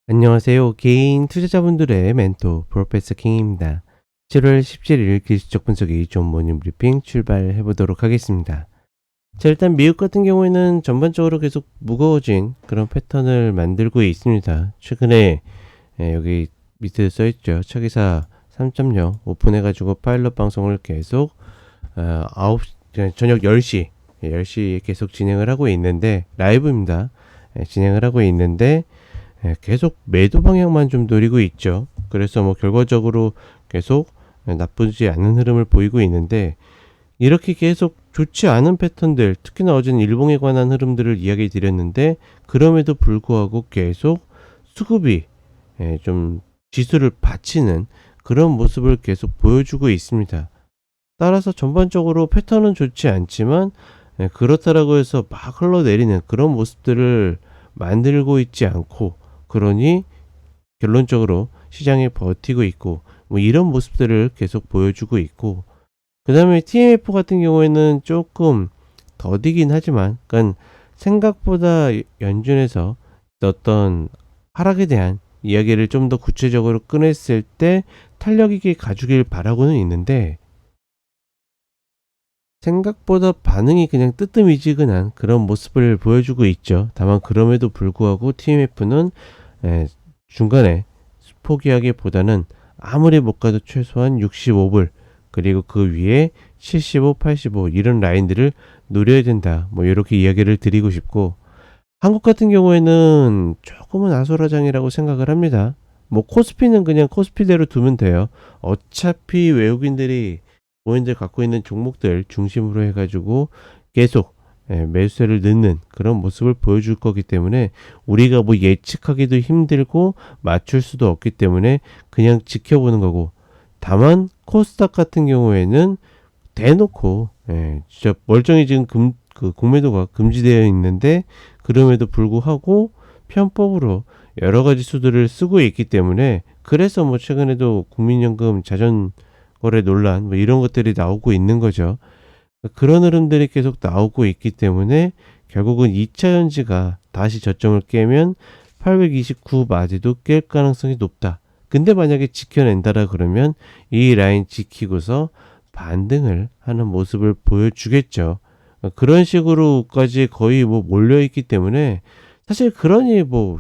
안녕하세요. 개인 투자자분들의 멘토 프로페서 킹입니다. 7월 17일 기술적 분석이 존 모닝 브리핑 출발해 보도록 하겠습니다. 자, 일단 미국 같은 경우에는 전반적으로 계속 무거워진 그런 패턴을 만들고 있습니다. 최근에 여기 밑에 써있죠. 차기사 3.0 오픈해가지고 파일럿 방송을 계속 9시, 저녁 10시에 계속 진행을 하고 있는데 라이브입니다. 진행을 하고 있는데 계속 매도 방향만 좀 노리고 있죠. 그래서 뭐 결과적으로 계속 나쁘지 않은 흐름을 보이고 있는데 이렇게 계속 좋지 않은 패턴들, 특히나 어제는 일봉에 관한 흐름들을 이야기 드렸는데 그럼에도 불구하고 계속 수급이 좀 지수를 받치는 그런 모습을 계속 보여주고 있습니다. 따라서 전반적으로 패턴은 좋지 않지만 그렇다라고 해서 막 흘러내리는 그런 모습들을 만들고 있지 않고, 그러니 결론적으로 시장에 버티고 있고 뭐 이런 모습들을 계속 보여주고 있고, 그 다음에 TMF 같은 경우에는 조금 더디긴 하지만, 그러니까 생각보다 연준에서 어떤 하락에 대한 이야기를 좀 더 구체적으로 꺼냈을 때 탄력 있게 가주길 바라고는 있는데 생각보다 반응이 그냥 뜨뜻미지근한 그런 모습을 보여주고 있죠. 다만 그럼에도 불구하고 TMF는 중간에 포기하기보다는 아무리 못 가도 최소한 65불, 그리고 그 위에 75, 85 이런 라인들을 노려야 된다. 뭐 이렇게 이야기를 드리고 싶고, 한국 같은 경우에는 조금은 아수라장이라고 생각을 합니다. 뭐 코스피는 그냥 코스피대로 두면 돼요. 어차피 외국인들이 본인들 갖고 있는 종목들 중심으로 해가지고 계속 매수세를 넣는 그런 모습을 보여줄 거기 때문에 우리가 뭐 예측하기도 힘들고 맞출 수도 없기 때문에 그냥 지켜보는 거고, 다만 코스닥 같은 경우에는 대놓고 진짜 멀쩡히 지금 그 공매도가 금지되어 있는데 그럼에도 불구하고 편법으로 여러 가지 수들을 쓰고 있기 때문에, 그래서 뭐 최근에도 국민연금 자전거래 논란 뭐 이런 것들이 나오고 있는 거죠. 그런 흐름들이 계속 나오고 있기 때문에 결국은 2차 전지가 다시 저점을 깨면 829 마디도 깰 가능성이 높다. 근데 만약에 지켜낸다라 그러면 이 라인 지키고서 반등을 하는 모습을 보여주겠죠. 그런 식으로까지 거의 뭐 몰려있기 때문에 사실 그러니 뭐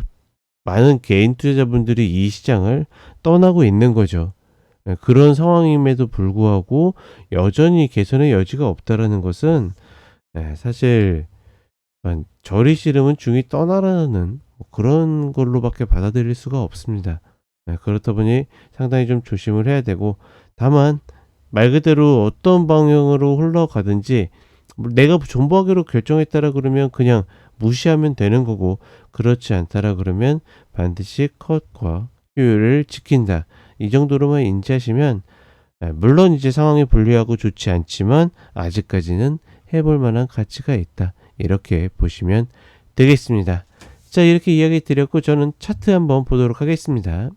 많은 개인 투자자분들이 이 시장을 떠나고 있는 거죠. 그런 상황임에도 불구하고 여전히 개선의 여지가 없다라는 것은 사실 저리 싫으면 중이 떠나라는 그런 걸로밖에 받아들일 수가 없습니다. 그렇다 보니 상당히 좀 조심을 해야 되고, 다만 말 그대로 어떤 방향으로 흘러가든지 내가 존버하기로 결정했다라 그러면 그냥 무시하면 되는 거고, 그렇지 않다라 그러면 반드시 컷과 효율을 지킨다. 이 정도로만 인지하시면, 물론 이제 상황이 불리하고 좋지 않지만 아직까지는 해볼 만한 가치가 있다. 이렇게 보시면 되겠습니다. 자, 이렇게 이야기 드렸고 저는 차트 한번 보도록 하겠습니다.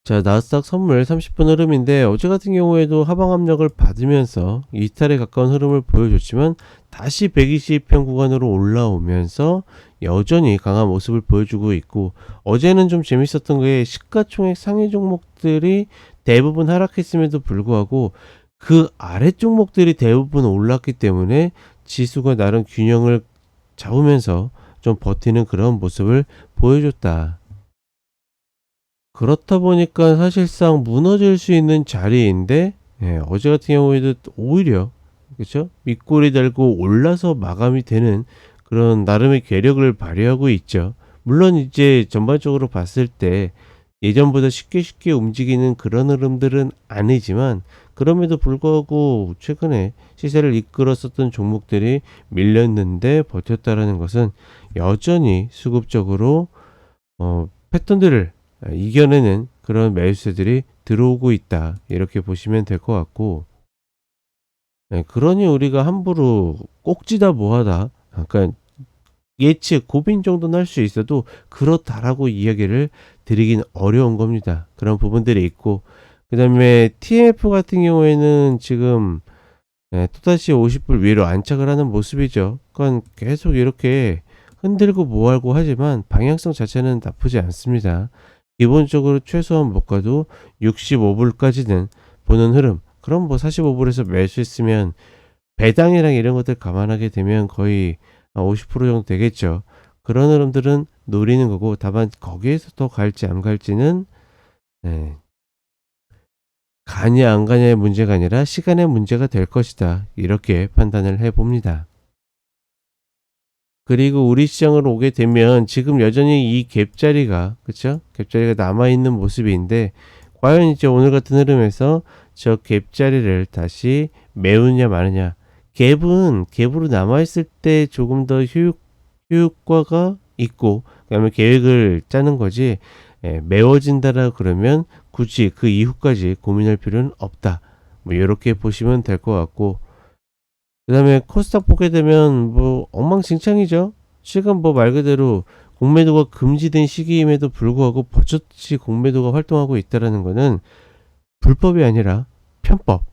자, 나스닥 선물 30분 흐름인데 어제 같은 경우에도 하방 압력을 받으면서 이탈에 가까운 흐름을 보여줬지만 다시 120편 구간으로 올라오면서 여전히 강한 모습을 보여주고 있고, 어제는 좀 재밌었던 게 시가총액 상위 종목들이 대부분 하락했음에도 불구하고 그 아래 종목들이 대부분 올랐기 때문에 지수가 나름 균형을 잡으면서 좀 버티는 그런 모습을 보여줬다. 그렇다 보니까 사실상 무너질 수 있는 자리인데, 어제 같은 경우에도 오히려 그렇죠? 밑꼬리 달고 올라서 마감이 되는 그런 나름의 괴력을 발휘하고 있죠. 물론 이제 전반적으로 봤을 때 예전보다 쉽게 움직이는 그런 흐름들은 아니지만, 그럼에도 불구하고 최근에 시세를 이끌었었던 종목들이 밀렸는데 버텼다라는 것은 여전히 수급적으로 패턴들을 이겨내는 그런 매수세들이 들어오고 있다. 이렇게 보시면 될 것 같고, 그러니 우리가 함부로 꼭지다 뭐하다, 약간 예측, 고민 정도는 할 수 있어도 그렇다라고 이야기를 드리긴 어려운 겁니다. 그런 부분들이 있고, 그 다음에 TF 같은 경우에는 지금 또다시 50불 위로 안착을 하는 모습이죠. 그러니까 계속 이렇게 흔들고 뭐하고 하지만 방향성 자체는 나쁘지 않습니다. 기본적으로 최소한 못 가도 65불까지는 보는 흐름. 그럼 뭐 45불에서 매수했으면 배당이랑 이런 것들 감안하게 되면 거의 50% 정도 되겠죠. 그런 흐름들은 노리는 거고, 다만 거기에서 더 갈지 안 갈지는 예, 가냐 안 가냐의 문제가 아니라 시간의 문제가 될 것이다. 이렇게 판단을 해봅니다. 그리고 우리 시장으로 오게 되면 지금 여전히 이 갭자리가, 그쵸? 갭자리가 남아있는 모습인데, 과연 이제 오늘 같은 흐름에서 저 갭자리를 다시 메우냐 마느냐. 갭은 갭으로 남아있을 때 조금 더 효과가 있고, 그다음에 계획을 짜는 거지, 메워진다라 그러면 굳이 그 이후까지 고민할 필요는 없다. 뭐 이렇게 보시면 될 것 같고, 그다음에 코스닥 보게 되면 뭐 엉망진창이죠. 지금 뭐 말 그대로 공매도가 금지된 시기임에도 불구하고 버젓이 공매도가 활동하고 있다라는 거는 불법이 아니라 편법.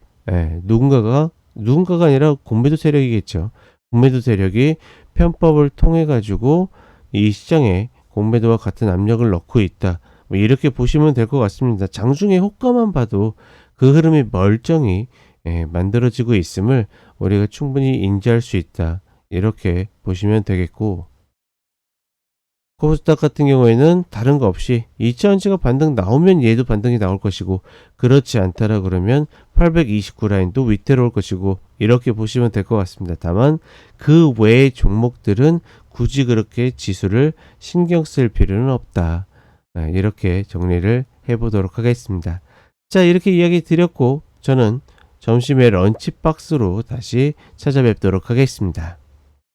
누군가가 아니라 공매도 세력이겠죠. 공매도 세력이 편법을 통해 가지고 이 시장에 공매도와 같은 압력을 넣고 있다. 뭐 이렇게 보시면 될 것 같습니다. 장중에 호가만 봐도 그 흐름이 멀쩡히 만들어지고 있음을 우리가 충분히 인지할 수 있다. 이렇게 보시면 되겠고, 코스닥 같은 경우에는 다른 거 없이 2차원지가 반등 나오면 얘도 반등이 나올 것이고, 그렇지 않다라 그러면 829 라인도 위태로울 것이고, 이렇게 보시면 될 것 같습니다. 다만 그 외의 종목들은 굳이 그렇게 지수를 신경 쓸 필요는 없다. 이렇게 정리를 해보도록 하겠습니다. 자, 이렇게 이야기 드렸고, 저는 점심에 런치박스로 다시 찾아뵙도록 하겠습니다.